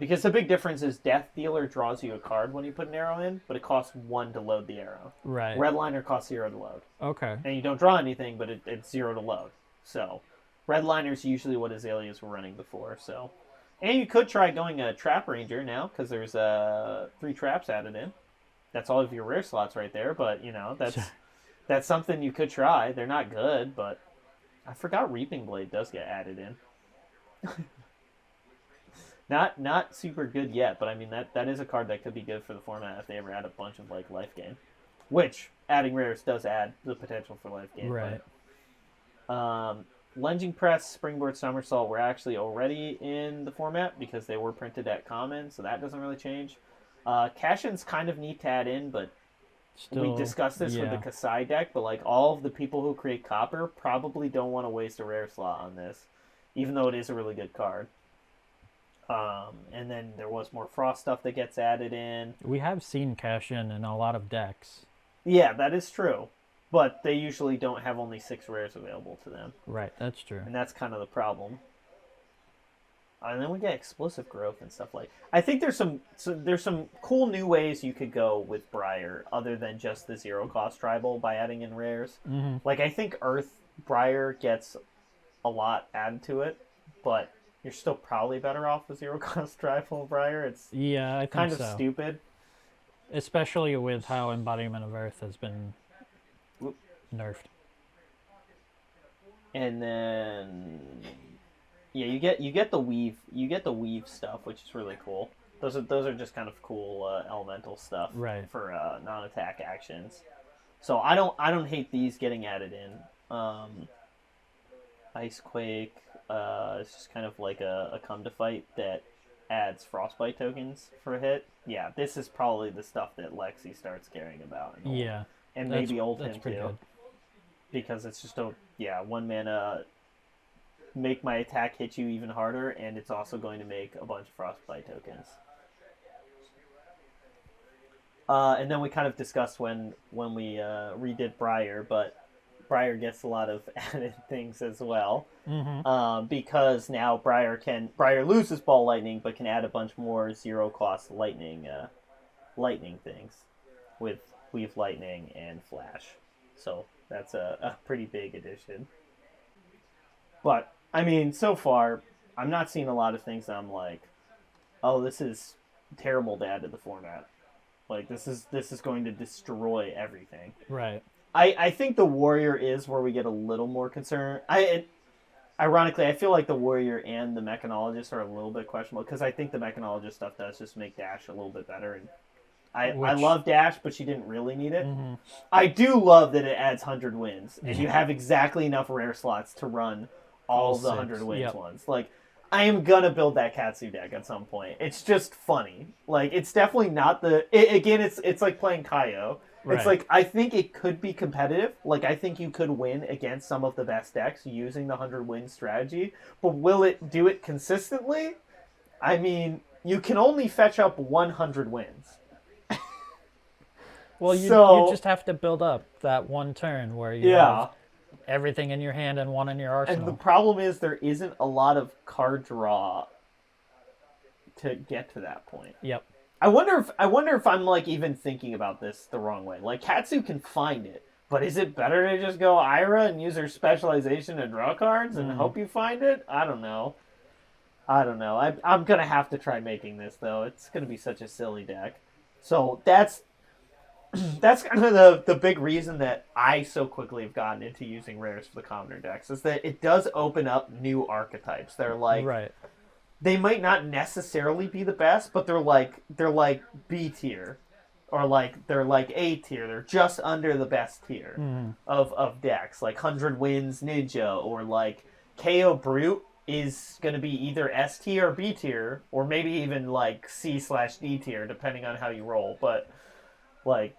Because the big difference is Death Dealer draws you a card when you put an arrow in, but it costs 1 to load the arrow. Right. Redliner costs 0 to load. Okay. And you don't draw anything, but it's 0 to load. So, Redliner's usually what Azaleas were running before. So, and you could try going a Trap Ranger now, because there's 3 traps added in. That's all of your rare slots right there, but, you know, that's something you could try. They're not good, but I forgot Reaping Blade does get added in. Not super good yet, but I mean, that is a card that could be good for the format if they ever add a bunch of, like, life gain. Which, adding rares does add the potential for life gain. Right. But, Lunging Press, Springboard Somersault were actually already in the format because they were printed at common, so that doesn't really change. Cash-ins kind of need to add in, but we discussed this with the Kasai deck, but like all of the people who create Copper probably don't want to waste a rare slot on this, even though it is a really good card. And then there was more Frost stuff that gets added in. We have seen cash-in a lot of decks. Yeah, that is true. But they usually don't have only 6 rares available to them. Right, that's true. And that's kind of the problem. And then we get explosive growth and stuff like. I think there's some cool new ways you could go with Briar other than just the 0 cost tribal by adding in rares. Mm-hmm. Like I think Earth Briar gets a lot added to it, but you're still probably better off with zero cost Rifle Briar. It's Yeah, I think kind of so. stupid. Especially with how Embodiment of Earth has been nerfed. And then yeah, you get the weave stuff, which is really cool. Those are just kind of cool elemental stuff Right. for non-attack actions. So I don't hate these getting added in. Icequake, it's just kind of like a come to fight that adds frostbite tokens for a hit. Yeah, this is probably the stuff that Lexi starts caring about. Yeah. And maybe Oldhim That's pretty too. good. Because it's just a 1 mana make my attack hit you even harder, and it's also going to make a bunch of frostbite tokens. And then we kind of discussed when we redid Briar, but Briar gets a lot of added things as well. Because now Briar loses Ball Lightning, but can add a bunch more zero cost lightning things with Weave Lightning and Flash. So that's a pretty big addition. But I mean, so far, I'm not seeing a lot of things that I'm like, oh, this is terrible to add to the format. Like this is going to destroy everything. Right. I think the Warrior is where we get a little more concerned. Ironically, I feel like the Warrior and the Mechanologist are a little bit questionable because I think the Mechanologist stuff does just make Dash a little bit better. And I love Dash, but she didn't really need it. I do love that it adds 100 wins, and you have exactly enough rare slots to run all the 100 wins ones. Like, I am gonna build that Katsu deck at some point. It's just funny. Like, it's definitely not it's like playing Kaio. Right. It's like, I think it could be competitive. Like, I think you could win against some of the best decks using the 100 win strategy. But will it do it consistently? I mean, you can only fetch up 100 wins. Well, you just have to build up that one turn where you have everything in your hand and one in your arsenal. And the problem is there isn't a lot of card draw to get to that point. Yep. I wonder if I'm like even thinking about this the wrong way. Like Katsu can find it, but is it better to just go Ira and use her specialization to draw cards and hope you find it? I don't know. I'm gonna have to try making this though. It's gonna be such a silly deck. So that's kind of the big reason that I so quickly have gotten into using rares for the commoner decks is that it does open up new archetypes. They're like they might not necessarily be the best, but they're like B tier, or like they're like A tier. They're just under the best tier of decks, like 100 Wins Ninja, or like KO Brute is going to be either S tier or B tier, or maybe even like C/D tier, depending on how you roll. But like,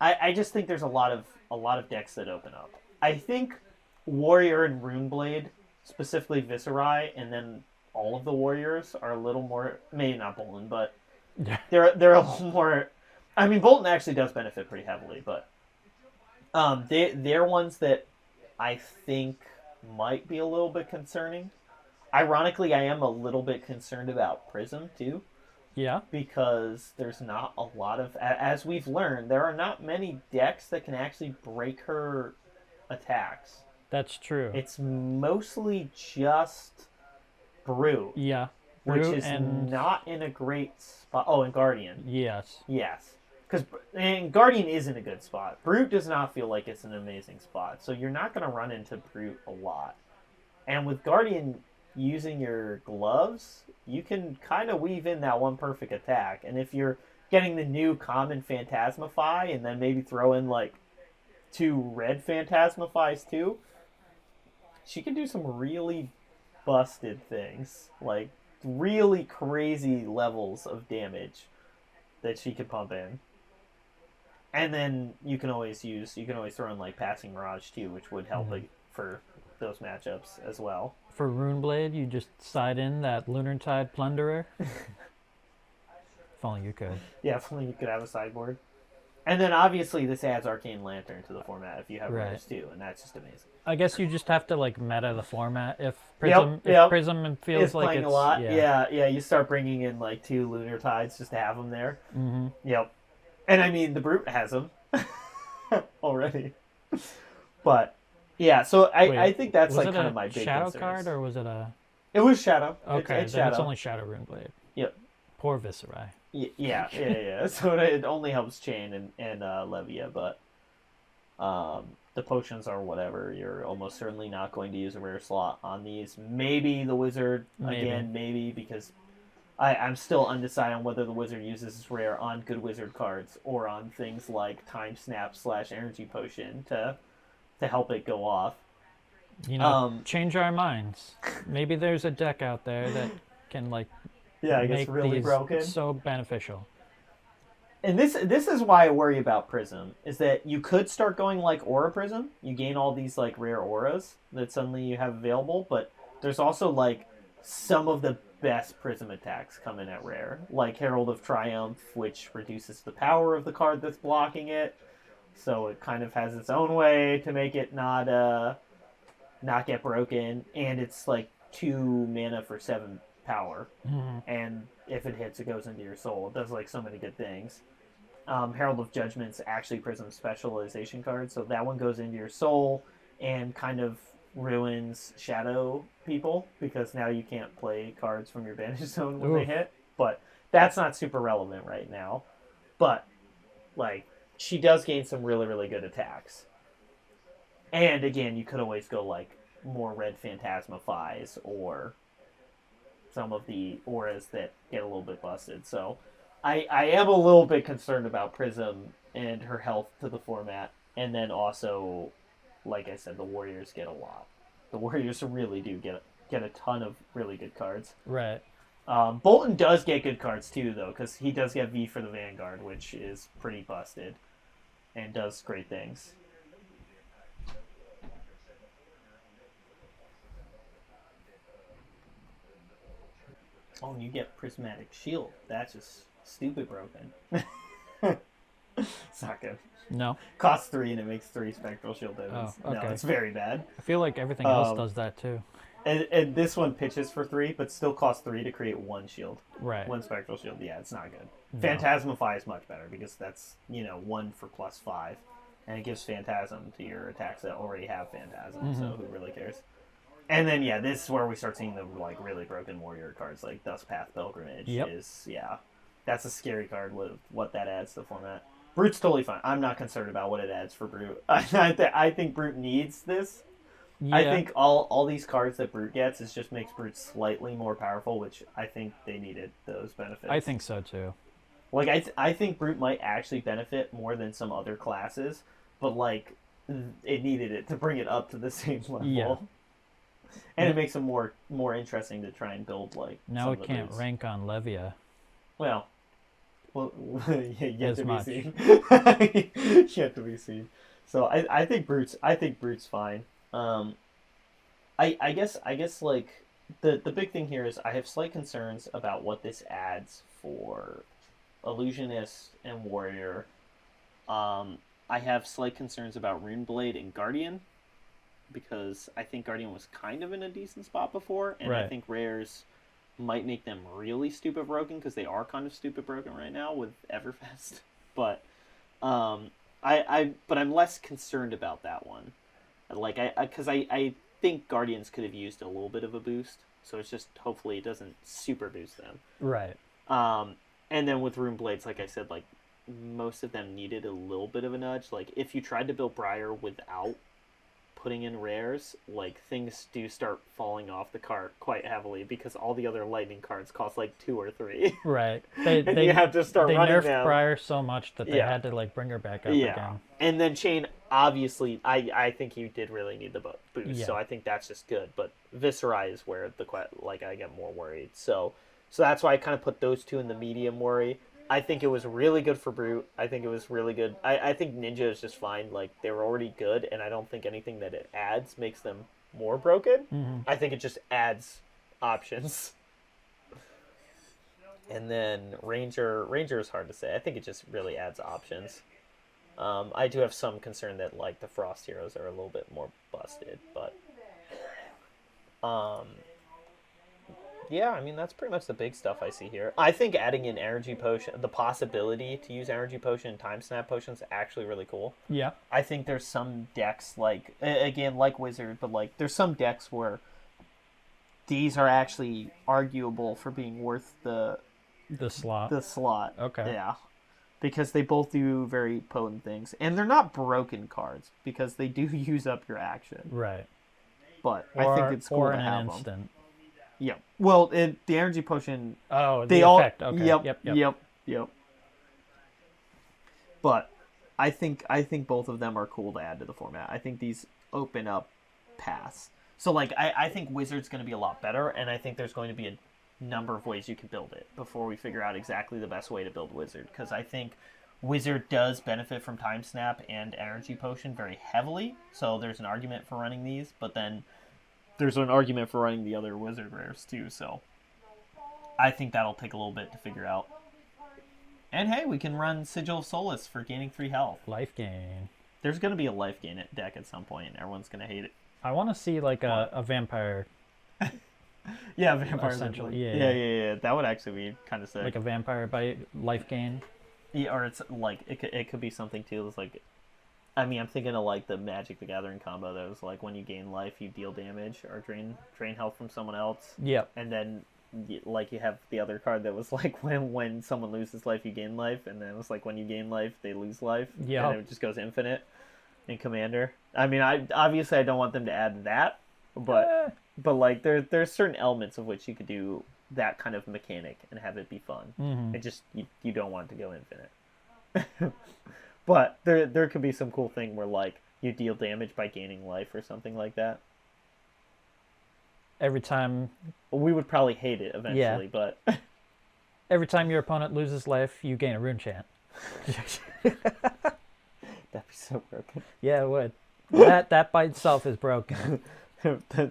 I just think there's a lot of decks that open up. I think Warrior and Runeblade, specifically Viserai, and then all of the Warriors are a little more, maybe not Bolton, but they're a little more. I mean, Bolton actually does benefit pretty heavily, but they're ones that I think might be a little bit concerning. Ironically, I am a little bit concerned about Prism too. Yeah. Because there's not a lot of, as we've learned, there are not many decks that can actually break her attacks. That's true. It's mostly just Brute. Yeah. Which is not in a great spot. Oh, and Guardian. Yes. Because Guardian is in a good spot. Brute does not feel like it's an amazing spot. So you're not going to run into Brute a lot. And with Guardian using your gloves, you can kind of weave in that one perfect attack. And if you're getting the new common Phantasmify and then maybe throw in like 2 red Phantasmifies too, she can do some really busted things. Like really crazy levels of damage that she can pump in. And then you can always throw in like Passing Mirage too, which would help for those matchups as well. For Runeblade, you just side in that Lunartide Plunderer. If only you could. Yeah, if only you could have a sideboard. And then obviously this adds Arcane Lantern to the format if you have rares too, and that's just amazing. I guess you just have to like meta the format. If Prism feels it's like playing it's a lot, yeah, you start bringing in like 2 Lunar Tides just to have them there. Mm-hmm. Yep. And I mean the Brute has them already, but Yeah, so Wait, I think that's was like it kind a of my big shadow concerns. card or was it a? It was Shadow. Okay, It's then it's Shadow. only Shadow Runeblade. Yep. Poor Viscerai. Yeah. So it only helps Chain and Levia, but the potions are whatever. You're almost certainly not going to use a rare slot on these. Maybe the wizard again, maybe because I'm still undecided on whether the wizard uses this rare on good wizard cards or on things like Time Snap / Energy Potion to help it go off. Change our minds. Maybe there's a deck out there that can like Yeah, I guess make really these broken. so beneficial. And this is why I worry about Prism, is that you could start going like Aura Prism. You gain all these like rare auras that suddenly you have available, but there's also like some of the best Prism attacks come in at rare, like Herald of Triumph, which reduces the power of the card that's blocking it, so it kind of has its own way to make it not get broken, and it's like 2 mana for 7 power, and if it hits, it goes into your soul. It does like so many good things. Herald of Judgment's actually Prism's specialization card, so that one goes into your soul and kind of ruins Shadow people because now you can't play cards from your Banish Zone when they hit. But that's not super relevant right now. But like, she does gain some really, really good attacks. And again, you could always go like more red Phantasmaphies or some of the auras that get a little bit busted. So I am a little bit concerned about Prism and her health to the format. And then also, like I said, the Warriors get a lot. The Warriors really do get a ton of really good cards. Right. Bolton does get good cards too, though, because he does get V for the Vanguard, which is pretty busted and does great things. Oh, and you get Prismatic Shield. That's just stupid broken. It's not good. No. Costs 3 and it makes 3 Spectral Shield damage. Oh, okay. No, it's very bad. I feel like everything else does that too. And this one pitches for 3, but still costs 3 to create 1 shield. Right. 1 Spectral Shield. Yeah, it's not good. No. Phantasmify is much better because that's, 1 for +5. And it gives Phantasm to your attacks that already have Phantasm, so who really cares? And then, yeah, this is where we start seeing the like really broken warrior cards, like Dustpath Pilgrimage is, that's a scary card with what that adds to the format. Brute's totally fine. I'm not concerned about what it adds for Brute. I think Brute needs this. Yeah. I think all these cards that Brute gets is just makes Brute slightly more powerful, which I think they needed those benefits. I think so too. Like I think Brute might actually benefit more than some other classes, but like it needed it to bring it up to the same level. Yeah. And it makes them more interesting to try and build like. Now it can't rank on Levia. Well, yet to be seen. Yet to be seen. So I think Brute's fine. I guess like the big thing here is I have slight concerns about what this adds for Illusionist and Warrior. I have slight concerns about Runeblade and Guardian, because I think Guardian was kind of in a decent spot before, and I think rares might make them really stupid broken, because they are kind of stupid broken right now with Everfest. But I'm less concerned about that one. Like because I think Guardians could have used a little bit of a boost, so it's just hopefully it doesn't super boost them. Right. And then with Runeblades, like I said, like most of them needed a little bit of a nudge. Like if you tried to build Briar without putting in rares, like things do start falling off the cart quite heavily, because all the other lightning cards cost like 2 or 3. Right. They you have to start running nerfed them. Briar so much that they had to like bring her back up again. And then Chain, obviously, I think you did really need the boost, so I think that's just good. But Viscerai is where I get more worried. So that's why I kind of put those two in the medium worry. I think it was really good for Brute. I think it was really good. I think Ninja is just fine. Like, they were already good, and I don't think anything that it adds makes them more broken. Mm-hmm. I think it just adds options. And then Ranger is hard to say. I think it just really adds options. I do have some concern that, like, the Frost Heroes are a little bit more busted, but... yeah, I mean, that's pretty much the big stuff I see here. I think adding in energy potion, the possibility to use energy potion and time snap potions is actually really cool. Yeah. I think there's some decks, like, again, like Wizard, but, like, there's some decks where these are actually arguable for being worth the slot. Okay. Yeah. Because they both do very potent things. And they're not broken cards, because they do use up your action. Right. But I think it's cool to have an instant. them. Yeah. Well, the energy potion. Oh, they the all, effect. Okay. Yep. But I think both of them are cool to add to the format. I think these open up paths. So like I think Wizard's going to be a lot better, and I think there's going to be a number of ways you can build it before we figure out exactly the best way to build Wizard. Because I think Wizard does benefit from Time Snap and Energy Potion very heavily. So there's an argument for running these, but then there's an argument for running the other Wizard rares too. So I think that'll take a little bit to figure out. And hey, we can run Sigil of Solace for gaining 3 health. Life gain. There's going to be a life gain deck at some point, and everyone's going to hate it. I want to see like a vampire. Yeah, vampire. Essentially, yeah. That would actually be kind of sick. Like a vampire by life gain. Yeah, or it's like it could be something too. It's like, I mean, I'm thinking of like the Magic the Gathering combo that was like when you gain life, you deal damage or drain health from someone else. Yep. And then like you have the other card that was like when someone loses life, you gain life, and then it was like when you gain life, they lose life. Yeah. And it just goes infinite in Commander. I mean, I don't want them to add that, but like there's certain elements of which you could do that kind of mechanic and have it be fun. Mm-hmm. It just you don't want it to go infinite. But there could be some cool thing where like you deal damage by gaining life or something like that. Every time. We would probably hate it eventually, but every time your opponent loses life, you gain a rune chant. That'd be so broken. Yeah, it would. That by itself is broken.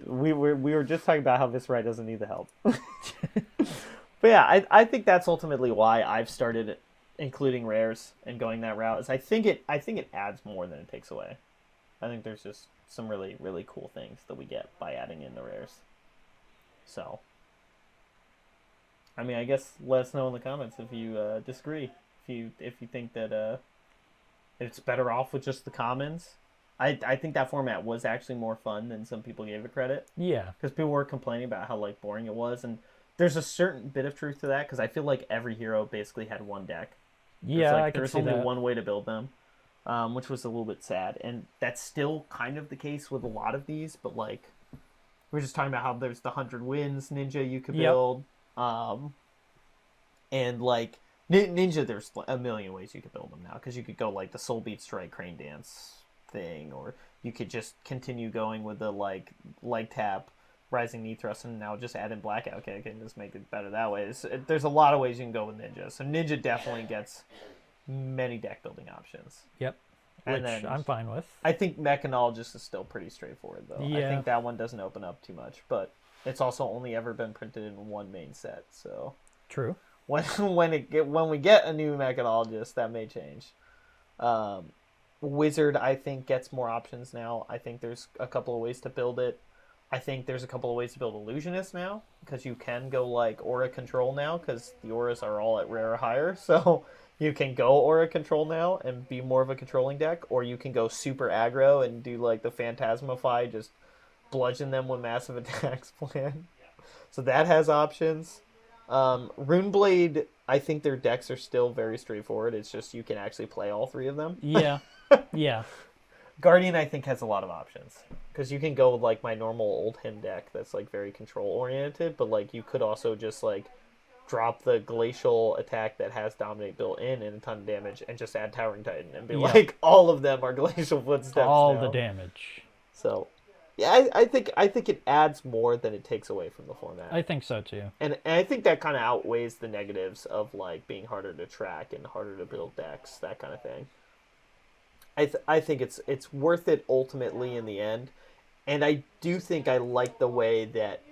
we were just talking about how this ride doesn't need the help. But yeah, I think that's ultimately why I've started including rares and going that route. Is I think it adds more than it takes away. I think there's just some really, really cool things that we get by adding in the rares. So, I mean, I guess let us know in the comments if you disagree. If you think that it's better off with just the commons. I think that format was actually more fun than some people gave it credit. Yeah. Because people were complaining about how like boring it was, and there's a certain bit of truth to that. Because I feel like every hero basically had one deck. Yeah, there's only one way to build them, which was a little bit sad, and that's still kind of the case with a lot of these. But like, we're just talking about how there's the 100 wins ninja you could build, and like ninja, there's a million ways you could build them now. Because you could go like the Soul Beat Strike Crane Dance thing, or you could just continue going with the like leg tap Rising Knee Thrust, and now just add in Blackout. Okay, I can just make it better that way. There's a lot of ways you can go with Ninja. So Ninja definitely gets many deck building options. Yep. And which then, I'm fine with. I think Mechanologist is still pretty straightforward though. Yeah. I think that one doesn't open up too much, but it's also only ever been printed in one main set. So true. When we get a new Mechanologist, that may change. Wizard, I think, gets more options now. I think there's a couple of ways to build it. I think there's a couple of ways to build Illusionist now, because you can go like Aura Control now, because the auras are all at rare or higher. So you can go Aura Control now and be more of a controlling deck, or you can go super aggro and do like the Phantasmify, just bludgeon them with massive attacks plan. So that has options. Runeblade, I think their decks are still very straightforward. It's just you can actually play all 3 of them. Yeah. Yeah. Guardian, I think, has a lot of options. Because you can go with, like, my normal old hymn deck that's, like, very control-oriented. But, like, you could also just, like, drop the Glacial attack that has Dominate built in and a ton of damage and just add Towering Titan. And be like, all of them are Glacial Footsteps all now. the damage. So, yeah, I think it adds more than it takes away from the format. I think so, too. And I think that kind of outweighs the negatives of, like, being harder to track and harder to build decks, that kind of thing. I think it's worth it ultimately in the end, and I do think I like the way that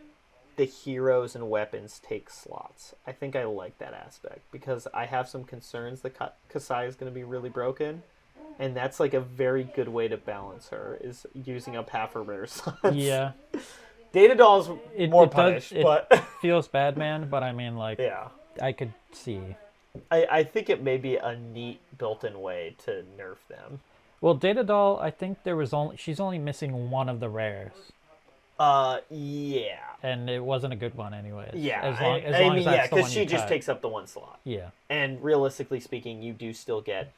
the heroes and weapons take slots. I think I like that aspect, because I have some concerns that Kasai is going to be really broken, and that's like a very good way to balance her, is using up half her rare slots. Yeah. Data Doll's more it punished, it but feels bad, man. But I mean, like, yeah. I could see. I think it may be a neat built-in way to nerf them. Well, Data Doll, I think she's only missing one of the rares, Yeah. and it wasn't a good one, anyways. Yeah. as long as yeah, that's the one because she you just cut. takes up the one slot. Yeah. And realistically speaking, you do still get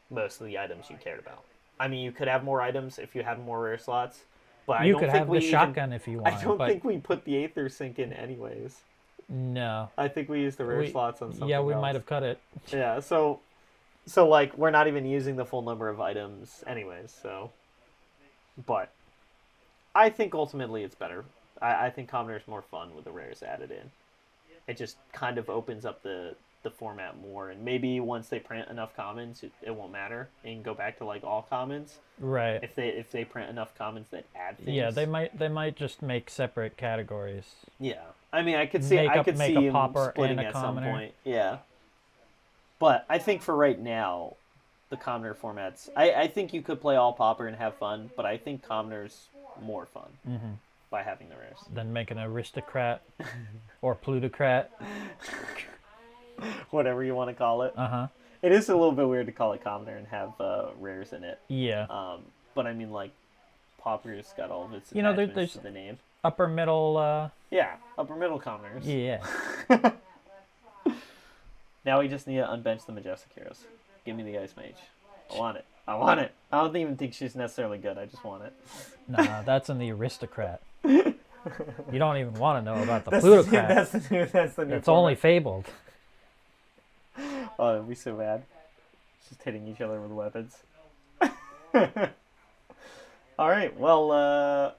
most of the items you cared about. I mean, you could have more items if you had more rare slots, but You I don't could think have we the even, shotgun if you want. I don't but think we put the Aether Sink in anyways. no. I think we used the rare slots on something Yeah, we else. might have cut it. Yeah, so like we're not even using the full number of items anyways, so but I think ultimately it's better. I think Commoner's more fun with the rares added in. It just kind of opens up the format more, and maybe once they print enough commons, it won't matter and go back to like all commons. Right. If they print enough commons that add things. Yeah, they might just make separate categories. Yeah, I mean, I could see Make a him popper splitting and a at some commoner. point. Yeah, but I think for right now, the commoner formats. I think you could play all popper and have fun, but I think commoner's more fun by having the rares. Then make an aristocrat or plutocrat. Whatever you want to call it. It is a little bit weird to call it commoner and have rares in it. Yeah. But I mean, like, popper's got all of its You know, attachments there's to the name. upper middle. Yeah, upper middle commoners. Yeah. Now we just need to unbench the Majestic Heroes. Give me the Ice Mage. I want it. I want it. I don't even think she's necessarily good. I just want it. Nah, that's in the aristocrat. You don't even want to know about the plutocrat. That's the new It's only format. fabled. Oh, that'd be so bad. Just hitting each other with weapons. All right. Well,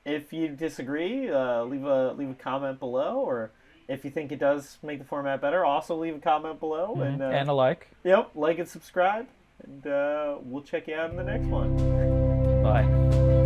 if you disagree, leave a comment below, or if you think it does make the format better, also leave a comment below. And a like. Yep, like and subscribe, and we'll check you out in the next one. Bye.